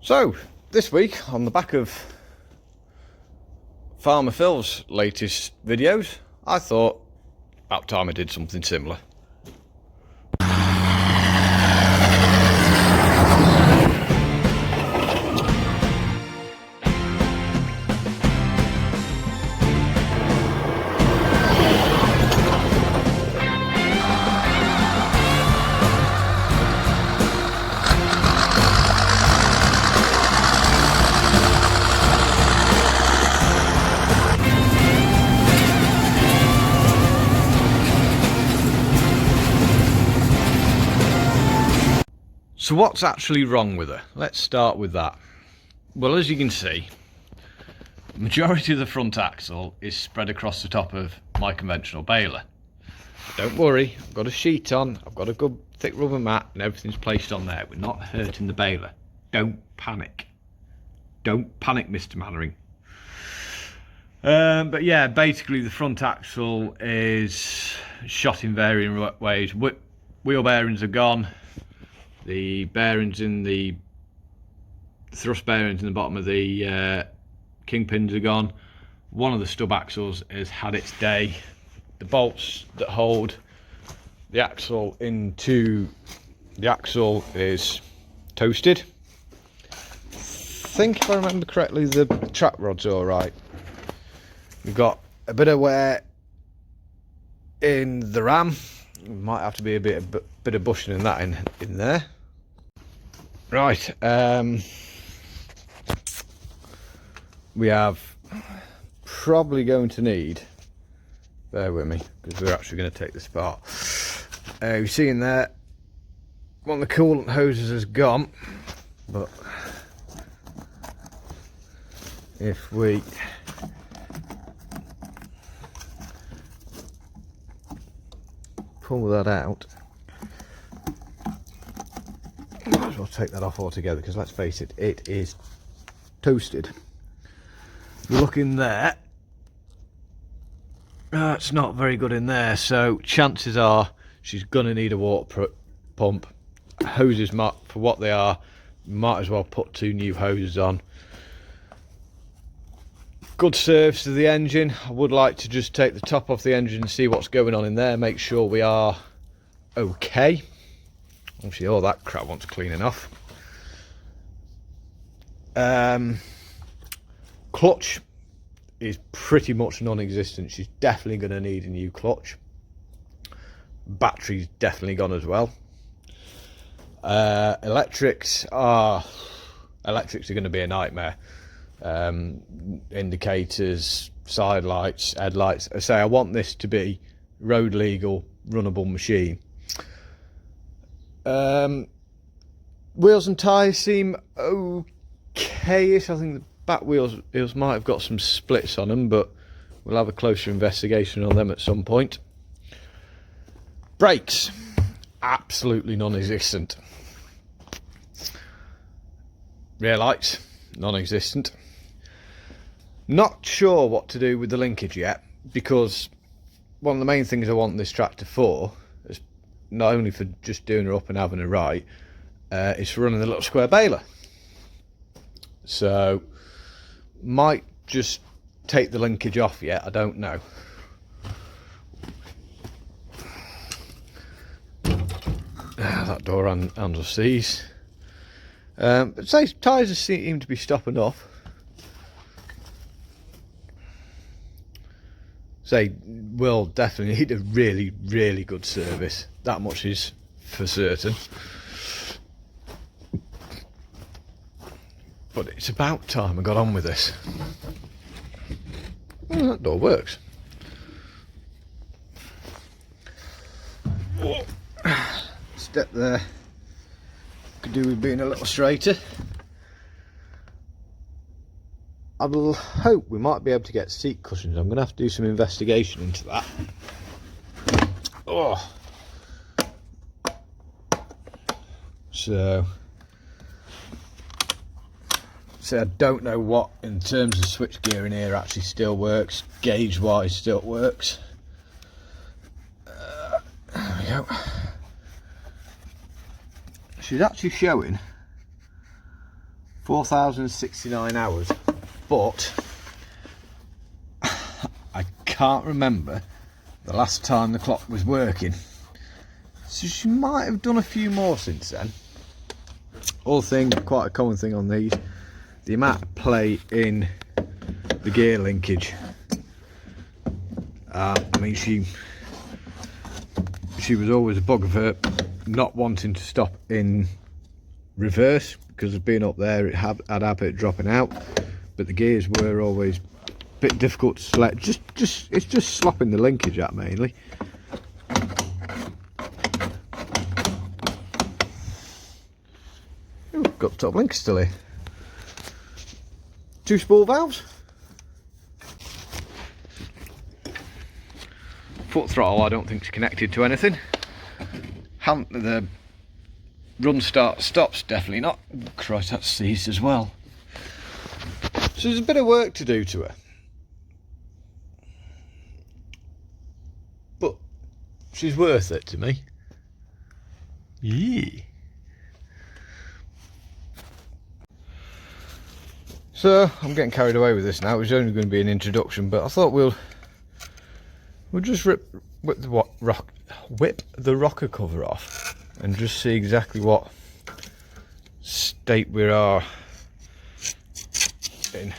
So, this week, on the back of Farmer Phil's latest videos, I thought about time I did something similar. So what's actually wrong with her? Let's start with that. Well, as you can see, the majority of the front axle is spread across the top of my conventional baler. Don't worry, I've got a sheet on, I've got a good thick rubber mat and everything's placed on there. We're not hurting the baler. Don't panic. Don't panic, Mr. Mannering. But yeah, basically the front axle is shot in varying ways. Wheel bearings are gone. The bearings in the thrust bearings in the bottom of the kingpins are gone. One of the stub axles has had its day. The bolts that hold the axle into the axle is toasted. I think if I remember correctly, the track rod's all right. We've got a bit of wear in the ram. Might have to be a bit of bushing in that in there. Right, we have probably going to need, bear with me, because we're actually going to take this apart. You see in there, one of the coolant hoses has gone, but if we pull that out, might as well take that off altogether, because let's face it, it is toasted. You look in there, it's not very good in there, so chances are she's going to need a water pump. Hoses, for what they are, might as well put 2 new hoses on. Good service to the engine. I would like to just take the top off the engine and see what's going on in there, make sure we are okay. Obviously all that crap wants cleaning off. Clutch is pretty much non-existent. She's definitely going to need a new clutch. Battery's definitely gone as well. Electrics are going to be a nightmare. Indicators, side lights, headlights. I say I want this to be road legal, runnable machine. Wheels and tyres seem okay-ish. I think the back wheels might have got some splits on them, but we'll have a closer investigation on them at some point. Brakes, absolutely non-existent. Rear lights, non-existent. Not sure what to do with the linkage yet, because one of the main things I want this tractor for is not only for just doing her up and having her right, is for running the little square baler. So might just take the linkage off yet, I don't know. That door handles these. But say tyres seem to be stopping off. Say will definitely need a really, really good service. That much is for certain. But it's about time I got on with this. Well, that door works. Step there. Could do with being a little straighter. I will hope we might be able to get seat cushions. I'm going to have to do some investigation into that. Oh. So I don't know what in terms of switch gear in here actually still works. Gauge wise still works. There we go. She's actually showing 4,069 hours, but I can't remember the last time the clock was working, so she might have done a few more since then. Other thing, quite a common thing on these, the amount of play in the gear linkage. I mean, she was always a bug of her not wanting to stop in reverse, because of being up there it had a habit of dropping out, but the gears were always a bit difficult to select. It's just slopping the linkage out mainly. Ooh, got the top link still here. 2 spool valves, foot throttle I don't think it's connected to anything. The run start stops definitely not. Christ, that's seized as well. So there's a bit of work to do to her, but she's worth it to me. Yeah. So I'm getting carried away with this now. It was only going to be an introduction, but I thought we'll just whip the rocker cover off and just see exactly what state we are in.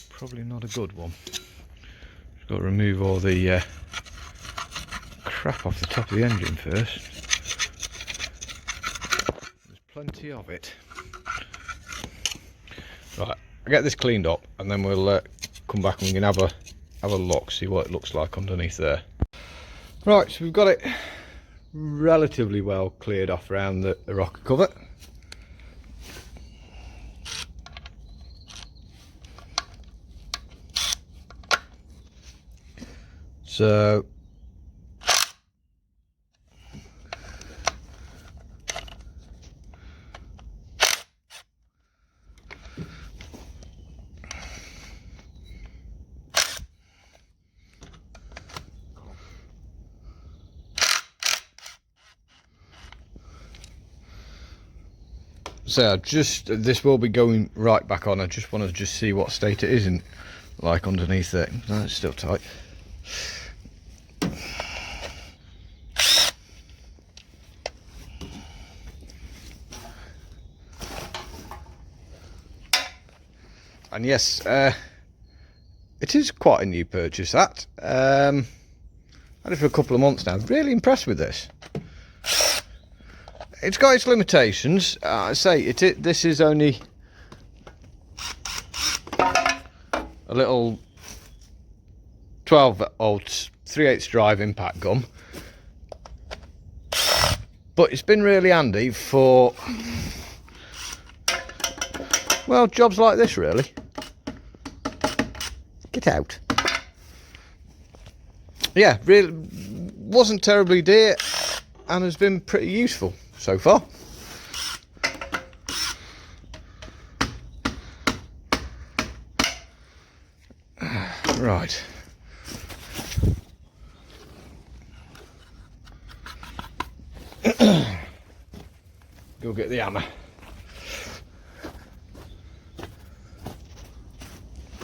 Probably not a good one. Just got to remove all the crap off the top of the engine first. There's plenty of it. Right, I'll get this cleaned up and then we'll come back and we can have a look, see what it looks like underneath there. Right, so we've got it relatively well cleared off around the rocker cover. So this will be going right back on. I just want to see what state it is in, like underneath there. No, it's still tight. And yes, it is quite a new purchase, that. Had it for a couple of months now. Really impressed with this. It's got its limitations. I say this is only a little 12-volt 3/8 drive impact gum, but it's been really handy for, well, jobs like this really. Get out. Yeah, really wasn't terribly dear and has been pretty useful so far. Right. Go get the hammer.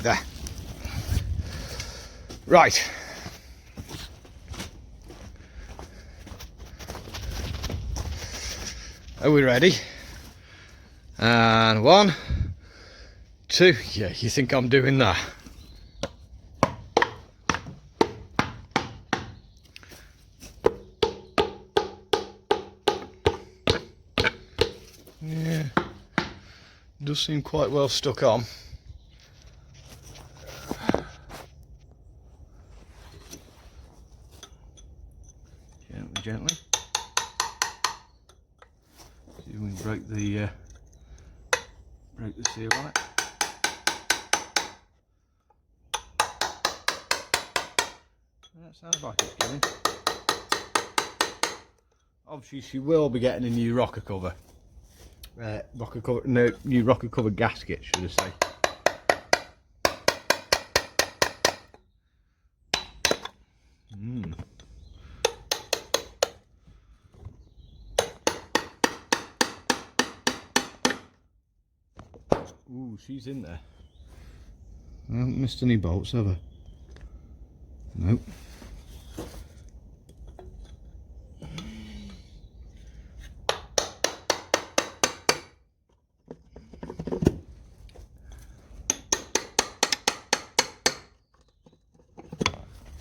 There. Right. Are we ready? And 1, 2. Yeah, you think I'm doing that? Yeah, does seem quite well stuck on. Gently, gently. See if we can break the seal on it. That sounds like it's going. Obviously, she will be getting a new rocker cover. New rocker cover gasket, should I say. Ooh, she's in there. I haven't missed any bolts, have I? Nope.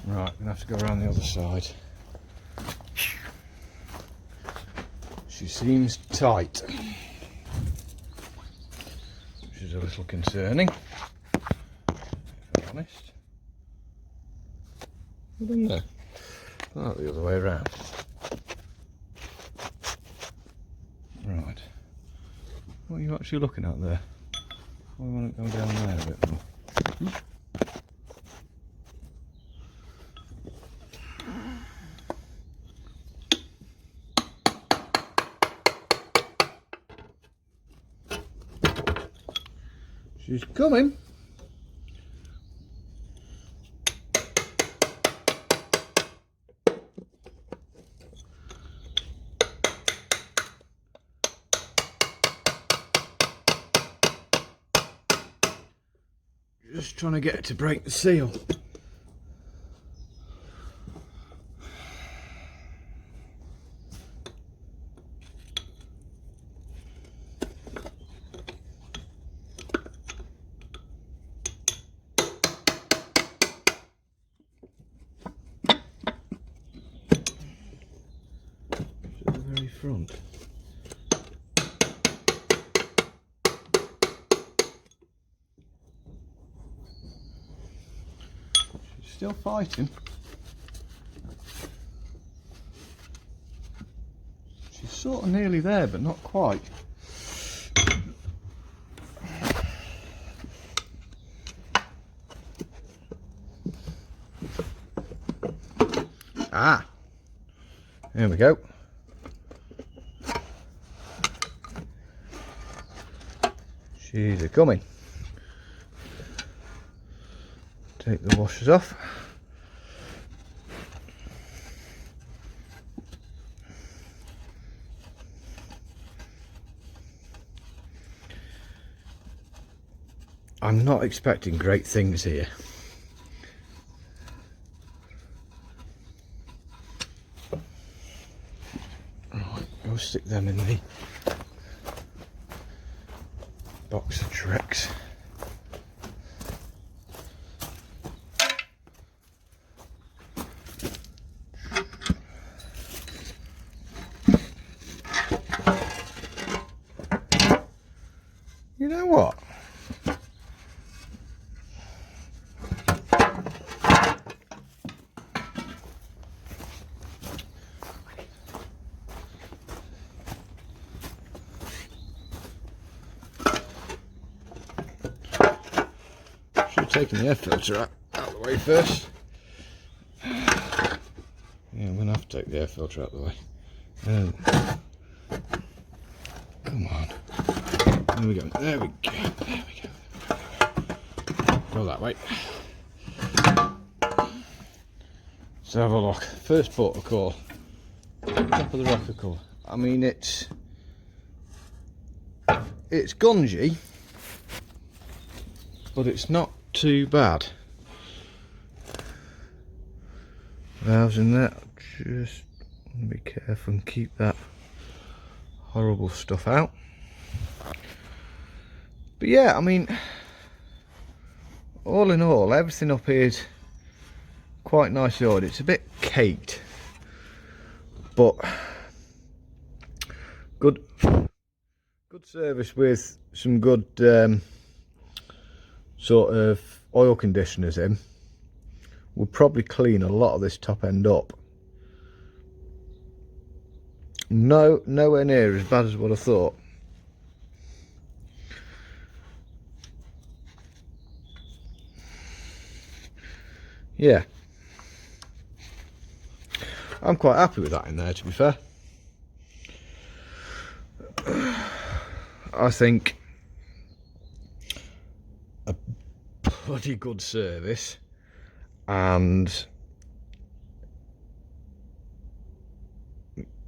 Right, I'm gonna have to go around the other side. She seems tight, which is a little concerning, if I'm honest. I don't know. Oh, the other way around. Right. What are you actually looking at there? I want to go down there a bit more. She's coming. Just trying to get it to break the seal. To the very front. Still fighting. She's sort of nearly there, but not quite. Ah, there we go. She's a coming. Take the washers off. I'm not expecting great things here. Right, go stick them in the box of tricks. You know what? Should have taken the air filter out of the way first. Yeah, I'm going to have to take the air filter out of the way. Come on. There we go. There we go. There we go. Go that way. Let's have a look. First port of call. Top of the rocker call. I mean, it's gungy, but it's not too bad. Valves in there. Just be careful and keep that horrible stuff out. But yeah, I mean, all in all, everything up here is quite nicely ordered. It's a bit caked, but good service with some good sort of oil conditioners in. Will probably clean a lot of this top end up. Nowhere near as bad as what I thought. Yeah, I'm quite happy with that in there, to be fair. I think a bloody good service, and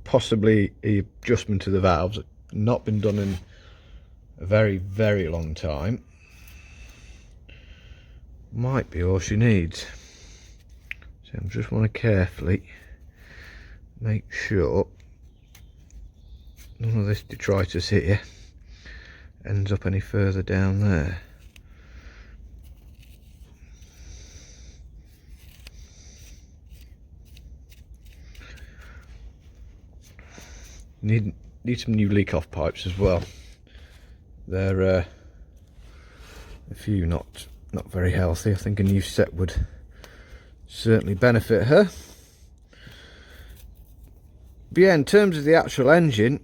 possibly a adjustment to the valves. Not been done in a very, very long time. Might be all she needs. So I just want to carefully make sure none of this detritus here ends up any further down there. Need some new leak off pipes as well. They're a few not very healthy. I think a new set would certainly benefit her. But yeah, in terms of the actual engine,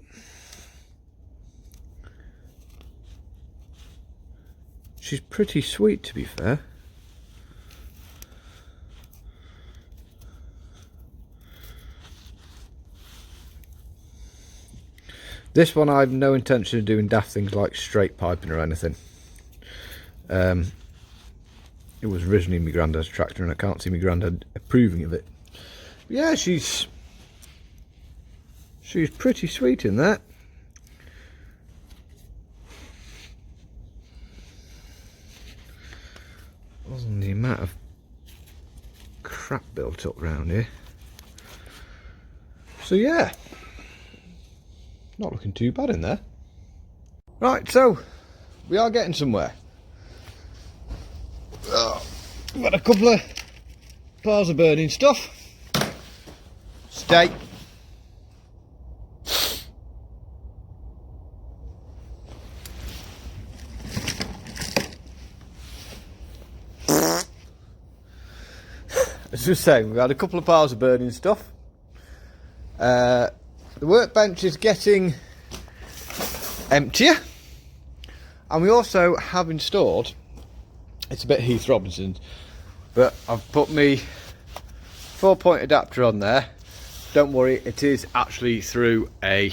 she's pretty sweet, to be fair. This one I have no intention of doing daft things like straight piping or anything. It was originally my granddad's tractor and I can't see my granddad approving of it. But yeah, she's pretty sweet in that. Wasn't the amount of crap built up round here. So yeah, not looking too bad in there. Right, so we are getting somewhere. We've got a couple of piles of burning stuff. Stay. I was just saying, we've had a couple of piles of burning stuff. The workbench is getting emptier, and we also have installed, it's a bit Heath Robinson, but I've put me 4-point adapter on there. Don't worry, it is actually through a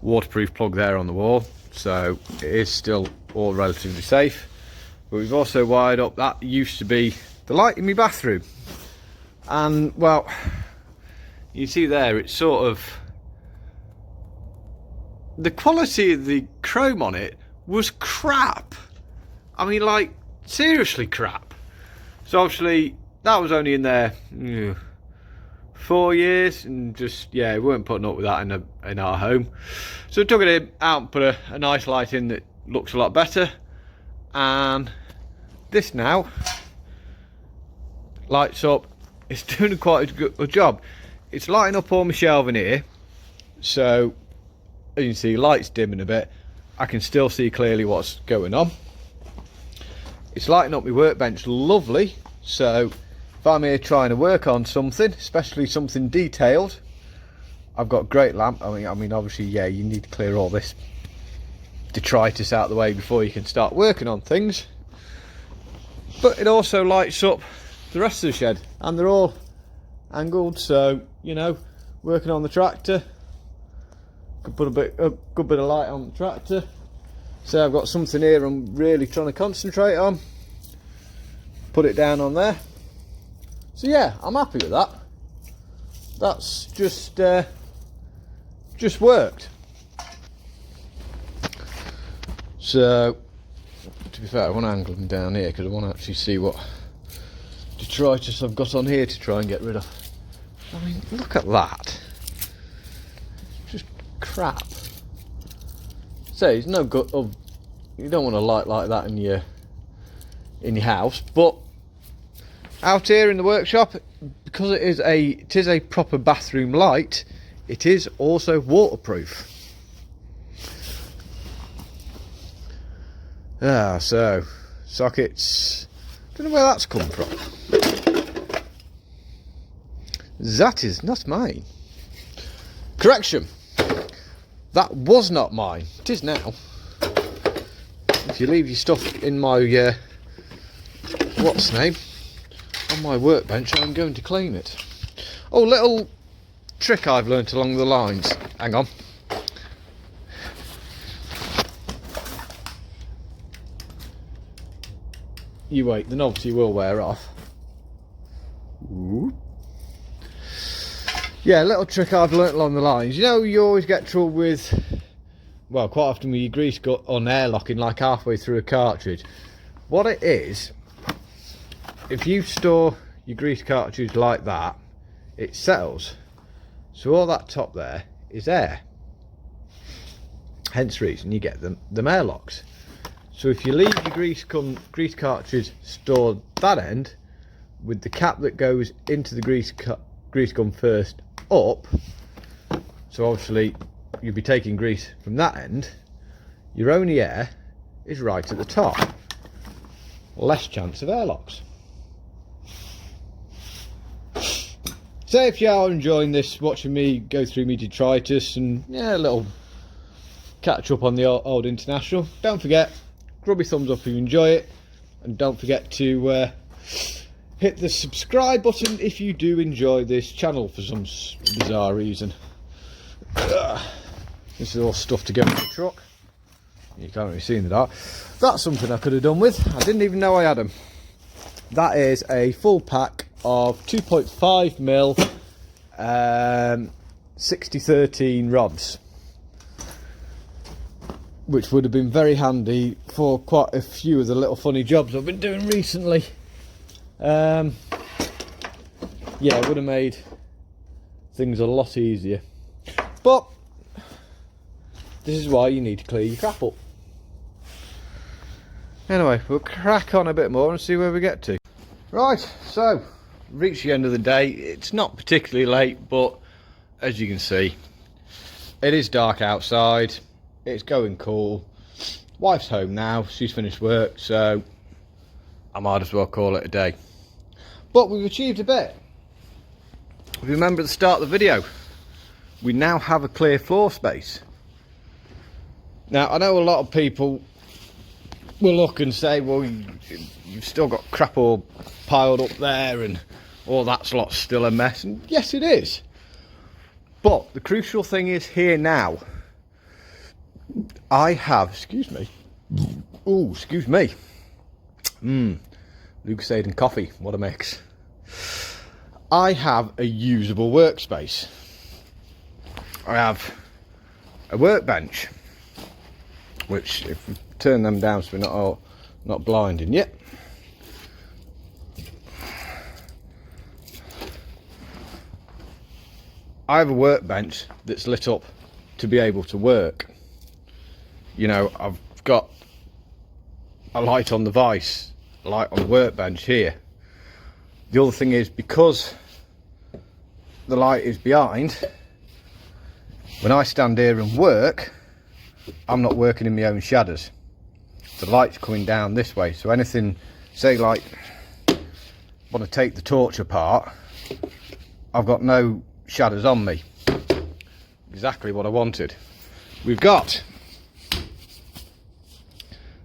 waterproof plug there on the wall, so it is still all relatively safe. But we've also wired up, that used to be the light in my bathroom, and well, you see there, it's sort of, the quality of the chrome on it was crap. I mean, like, seriously crap. So obviously that was only in there 4 years, and just, yeah, we weren't putting up with that in our home. So we took it out and put a nice light in that looks a lot better, and this now lights up. It's doing quite a good job. It's lighting up all my shelving here, so as you can see, light's dimming a bit. I can still see clearly what's going on. It's lighting up my workbench lovely, so if I'm here trying to work on something, especially something detailed, I've got a great lamp. I mean obviously, yeah, you need to clear all this detritus out of the way before you can start working on things, but it also lights up the rest of the shed, and they're all angled, so you know, working on the tractor, could put a good bit of light on the tractor. So I've got something here I'm really trying to concentrate on, put it down on there. So yeah, I'm happy with that. That's just worked. So to be fair, I want to angle them down here because I want to actually see what detritus I've got on here to try and get rid of. I mean, look at that. Just crap. So it's no good. You don't want a light like that in your house, but out here in the workshop, because it is a proper bathroom light, it is also waterproof. So sockets. Don't know where that's come from. That is not mine. Correction. That was not mine. It is now. If you leave your stuff in my what's name on my workbench, I'm going to claim it. Oh, little trick I've learnt along the lines. Hang on. You wait, the novelty will wear off. Ooh. Yeah, little trick I've learnt along the lines. You know, you always get trouble with well, quite often with your grease gun on airlocking like halfway through a cartridge. What it is, if you store your grease cartridge like that, it settles. So all that top there is air. Hence the reason you get them airlocks. So if you leave your grease cartridge stored that end, with the cap that goes into the grease gun first up, so obviously you'll be taking grease from that end, your only air is right at the top. Less chance of airlocks. So if you are enjoying this, watching me go through my detritus and a little catch up on the old International, don't forget, grub your thumbs up if you enjoy it, and don't forget to hit the subscribe button if you do enjoy this channel for some bizarre reason. This is all stuff to go in the truck. You can't really see in the dark. That's something I could have done with. I didn't even know I had them. That is a full pack of 2.5mm 6013 rods, which would have been very handy for quite a few of the little funny jobs I've been doing recently. Yeah, it would have made things a lot easier. But this is why you need to clear your crap up. Anyway, we'll crack on a bit more and see where we get to. Right, so reached the end of the day. It's not particularly late, but as you can see, it is dark outside. It's going cool. Wife's home now. She's finished work, so I might as well call it a day. But we've achieved a bit. If you remember at the start of the video, we now have a clear floor space. Now, I know a lot of people will look and say, well, you've still got crap all piled up there and all that lot's still a mess. And yes, it is. But the crucial thing is here now, I have, excuse me, Lucasade and coffee, what a mix. I have a usable workspace. I have a workbench, which if we turn them down so we're not blinding yet. I have a workbench that's lit up to be able to work. You know, I've got a light on the vise, a light on the workbench here. The other thing is, because the light is behind, when I stand here and work, I'm not working in my own shadows. The light's coming down this way, so anything, say like, want to take the torch apart, I've got no shadows on me. Exactly what I wanted. We've got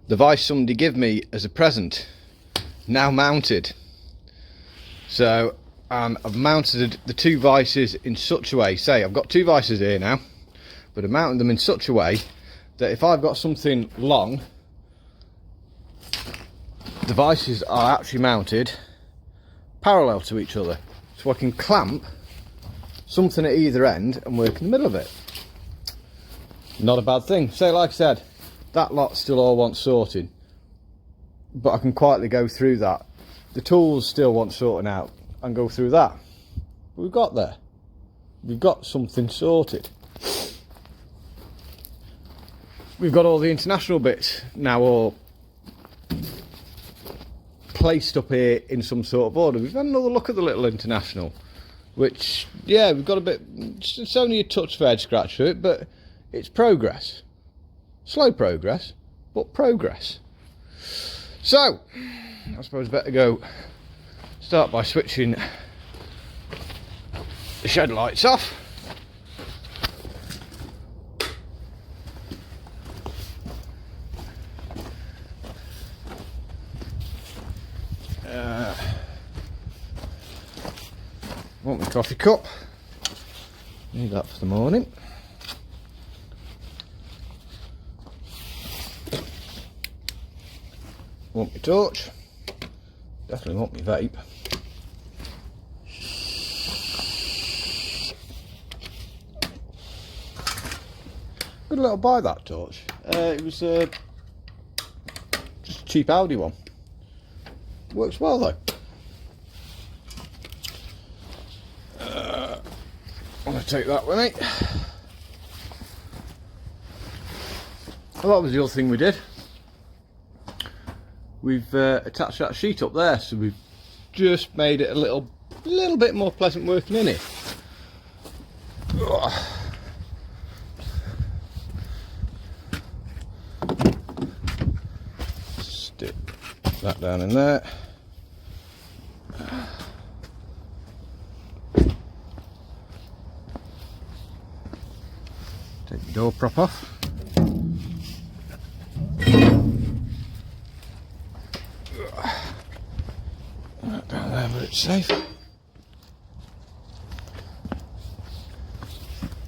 the vise somebody gave me as a present, now mounted. So I've mounted the two vices in such a way, say I've got two vices here now, but I've mounted them in such a way that if I've got something long, the vices are actually mounted parallel to each other, so I can clamp something at either end and work in the middle of it. Not a bad thing. So like I said, that lot still all wants sorting, but I can quietly go through that. The tools still want sorting out and go through that. But we've got there. We've got something sorted. We've got all the International bits now all placed up here in some sort of order. We've had another look at the little International, which, yeah, we've got a bit, it's only a touch of head scratch to it, but it's progress. Slow progress, but progress. So, I suppose I better go start by switching the shed lights off. Want my coffee cup, need that for the morning. Want my torch, definitely want my vape. Got Good little buy, that torch. It was just a cheap Audi one. Works well though. I'm going to take that with me. Well, that was the other thing we did. We've attached that sheet up there, so we've just made it a little bit more pleasant working in it. Stick that down in there. Take the door prop off. That down there, but it's safe.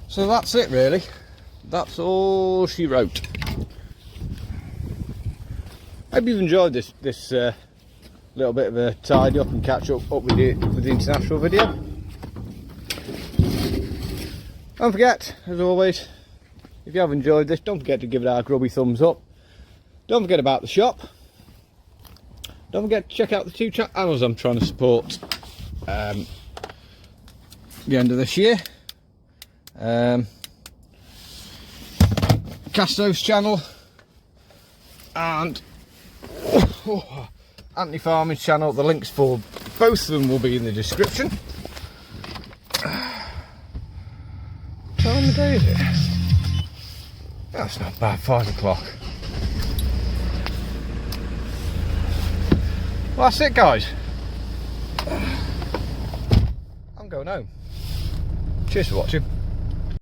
So that's it really. That's all she wrote. Hope you've enjoyed this little bit of a tidy up and catch up with the international video. Don't forget, as always, if you have enjoyed this, don't forget to give it our grubby thumbs up. Don't forget about the shop. Don't forget to check out the 2 channels I'm trying to support the end of this year. CASTO's channel and Anthony Farming's channel. The links for both of them will be in the description. What time of day is it? That's not bad, 5 o'clock. Well, that's it guys. I'm going home. Cheers for watching.